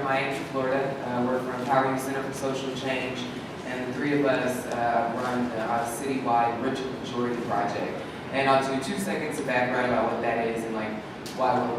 Miami, Florida. Work for Empowering Center for Social Change, and the three of us run our citywide rental majority project. And I'll do 2 seconds of background about what that is and why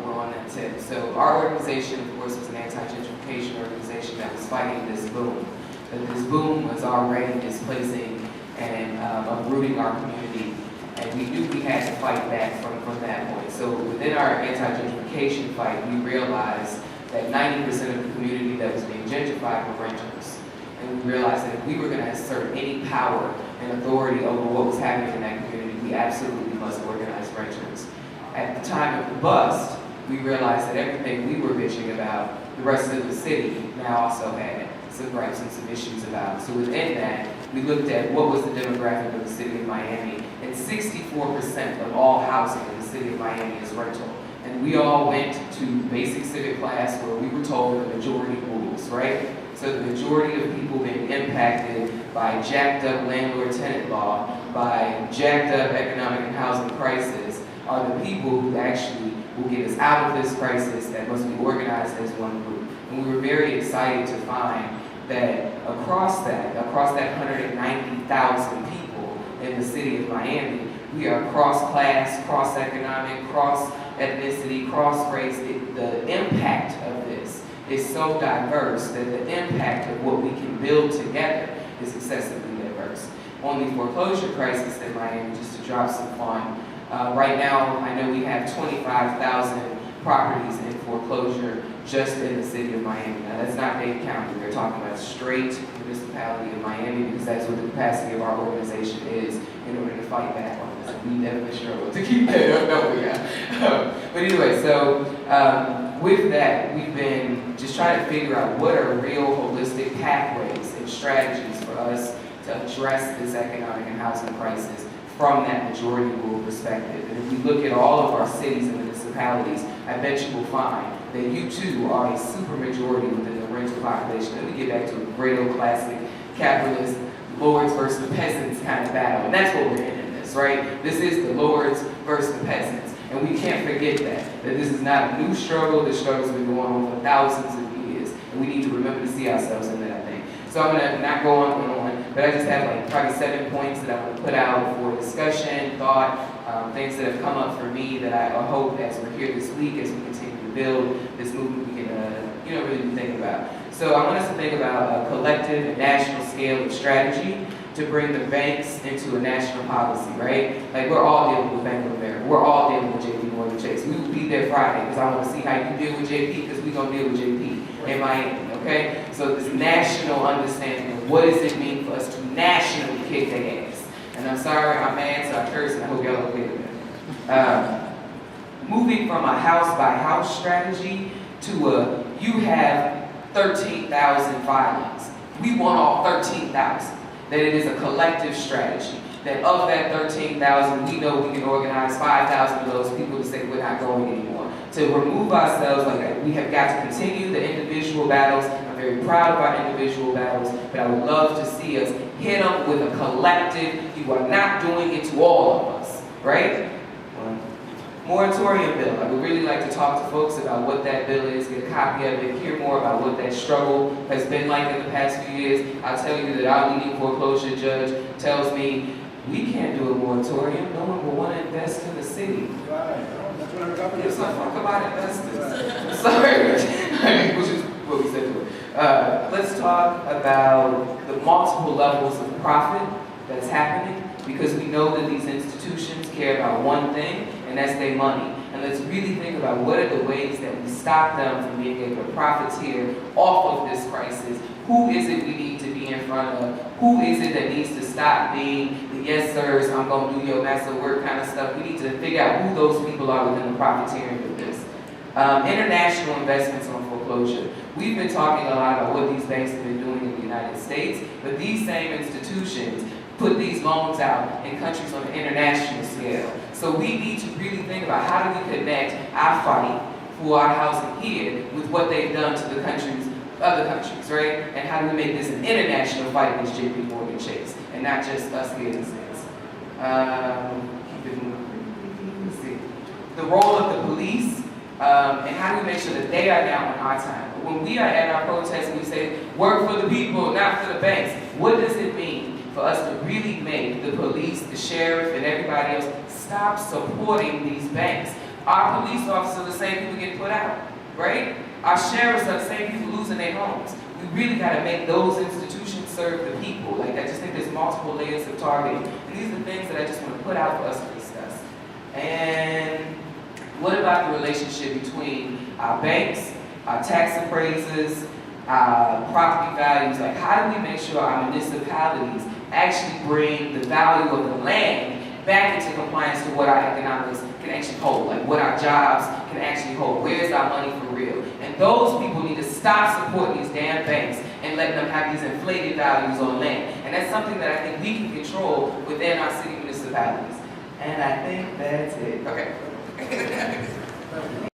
we're on that tip. So our organization, of course, was an anti-gentrification organization that was fighting this boom. But this boom was already displacing and uprooting our community. And we knew we had to fight back from that point. So within our anti-gentrification fight, we realized that 90% of the community that was being gentrified were renters. And we realized that if we were going to assert any power and authority over what was happening in that community, we absolutely must organize renters. At the time of the bust, we realized that everything we were bitching about, the rest of the city now also had some gripes and some issues about it. So within that, we looked at what was the demographic of the city of Miami, and 64% of all housing in the city of Miami is rental. And we all went to basic civic class where we were told the majority rules, right? So the majority of people being impacted by jacked up landlord-tenant law, by jacked up economic and housing crisis, are the people who actually will get us out of this crisis that must be organized as one group. And we were very excited to find that across that 190,000 people in the city of Miami, we are cross-class, cross-economic, cross-ethnicity, cross-race. The impact of this is so diverse that the impact of what we can build together is excessively diverse. On the foreclosure crisis in Miami, just to drop some fun, right now I know we have 25,000 properties in foreclosure just in the city of Miami. Now that's not Dade County, we're talking about straight municipality of Miami because that's what the capacity of our organization is in order to fight back on this. We definitely struggle to keep that up, don't we? But anyway, so with that, we've been just trying to figure out what are real holistic pathways and strategies for us to address this economic and housing crisis from that majority rule perspective. And if we look at all of our cities and municipalities, I bet you will find that you too are a super majority within the rental population. Let me get back to a great old classic capitalist lords versus the peasants kind of battle. And that's what we're in this, right? This is the lords versus the peasants. And we can't forget that this is not a new struggle. This struggle's been going on for thousands of years. And we need to remember to see ourselves in that, I think. So I'm going to not go on and on, but I just have probably 7 points that I want to put out for discussion, thought, things that have come up for me that I hope as we're here this week, as we continue to build this movement, we can really be thinking about. So I want us to think about a collective and national scale of strategy to bring the banks into a national policy, right? Like we're all dealing with Bank of America. We're all dealing with JP Morgan Chase. We will be there Friday because I want to see how you deal with JP because we're going to deal with JP in Miami, okay? So this national understanding of what does it mean for us to nationally kick their ass. And I'm sorry, I'm mad, so I curse, and I hope y'all okay with it. Moving from a house-by-house strategy to you have 13,000 filings. We want all 13,000. That it is a collective strategy. That of that 13,000, we know we can organize 5,000 of those people to say we're not going anymore. To remove ourselves like that. We have got to continue the individual battles. I'm very proud of our individual battles, but I would love to see us hit them with a collective. You are not doing it to all of us, right? Moratorium bill. I would really like to talk to folks about what that bill is, get a copy of it, hear more about what that struggle has been like in the past few years. I'll tell you that our leading foreclosure judge tells me we can't do a moratorium. No one will want to invest in the city. Right. That's what I'm talking about. Let's not talk about investors. Sorry. Which is what we said to her. Let's talk about the multiple levels of profit that's happening because we know that these institutions care about one thing, and that's their money. And let's really think about what are the ways that we stop them from being able to profiteer off of this crisis. Who is it we need to be in front of? Who is it that needs to stop being the yes sirs, I'm going to do your master work kind of stuff? We need to figure out who those people are within the profiteering of this. International investments on foreclosure. We've been talking a lot about what these banks have been doing in the United States, but these same institutions put these loans out in countries on an international scale. So we need to really think about how do we connect our fight for our housing here with what they've done to the countries, other countries, right? And how do we make this an international fight against JP Morgan Chase and not just us here in the States? Keep it moving. Let's see. The role of the police and how do we make sure that they are now on our time? when we are at our protests and we say, work for the people, not for the banks, what does it mean for us to really make the police, the sheriff, and everybody else stop supporting these banks? Our police officers are the same people get put out, right? Our sheriffs are the same people losing their homes. We really got to make those institutions serve the people. Like, I just think there's multiple layers of targeting. And these are the things that I just want to put out for us to discuss. And what about the relationship between our banks, our tax appraisers, property values? Like, how do we make sure our municipalities actually bring the value of the land back into compliance to what our economics can actually hold, like what our jobs can actually hold? Where's our money for real? And those people need to stop supporting these damn banks and letting them have these inflated values on land. And that's something that I think we can control within our city municipalities. And I think that's it. Okay.